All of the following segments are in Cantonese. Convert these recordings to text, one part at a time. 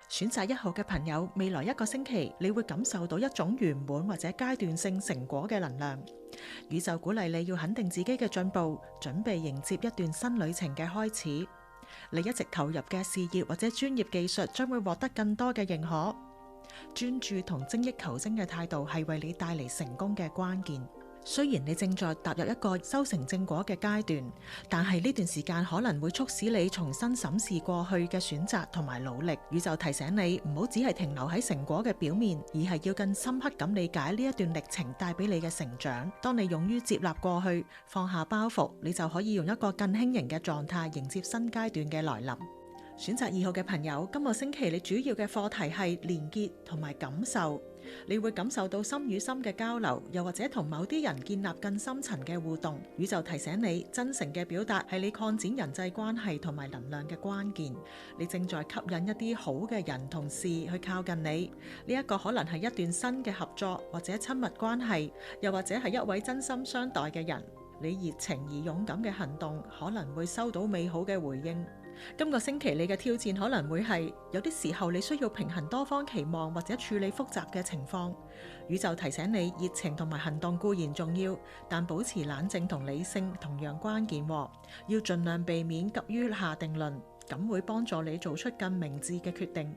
選擇1號嘅朋友，未來1個星期你會感受到一種圓滿或者階段性成果嘅能量。宇宙鼓勵你要肯定自己嘅進步，準備迎接一段新旅程嘅開始。你一直投入嘅事業或者專業技術將會獲得更多嘅認可。專注同精益求精嘅態度係為你帶嚟成功嘅關鍵。雖然你正在踏入一個修成正果嘅階段，但係呢段時間可能會促使你重新審視過去嘅選擇同埋努力。宇宙提醒你唔好只係停留喺成果嘅表面，而係要更深刻咁理解呢一段歷程帶俾你嘅成長。當你勇於接納過去，放下包袱，你就可以用一個更輕盈嘅狀態迎接新階段嘅來臨。選擇2號嘅朋友，今個星期你主要嘅課題係連結同埋感受。你會感受到心與心嘅交流，又或者同某啲人建立更深層嘅互動。宇宙提醒你，真誠嘅表達係你擴展人際關係同埋能量嘅關鍵。你正在吸引一啲好嘅人同事去靠近你，呢一個可能係一段新嘅合作或者親密關係，又或者係一位真心相待嘅人。你熱情而勇敢嘅行動可能會收到美好嘅回應。今個星期你嘅挑戰可能會係有啲時候你需要平衡多方期望或者處理複雜嘅情況。宇宙提醒你，熱情同埋行動固然重要，但保持冷靜同理性同樣關鍵。要盡量避免急於下定論，咁會幫助你做出更明智嘅決定。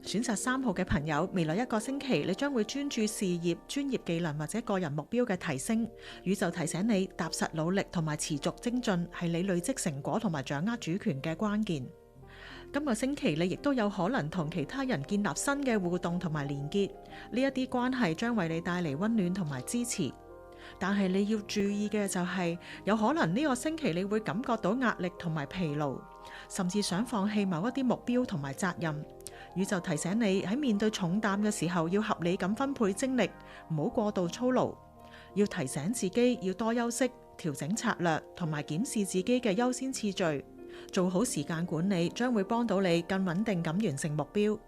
選擇3號嘅朋友，未來1個星期你將會專注事業、專業技能或者個人目標嘅提升。宇宙提醒你，踏實努力同埋持續精進係你累積成果同埋掌握主權嘅關鍵。今個星期你亦都有可能同其他人建立新嘅互動同埋連結，呢一啲關係將為你帶嚟溫暖同埋支持。但係你要注意嘅就係，有可能呢個星期你會感覺到壓力同埋疲勞，甚至想放棄某一啲目標同埋責任。宇宙提醒你，喺面對重擔嘅時候要合理咁分配精力，唔好過度操勞。要提醒自己要多休息，調整策略同埋檢視自己嘅優先次序。做好時間管理將會幫到你更穩定咁完成目標。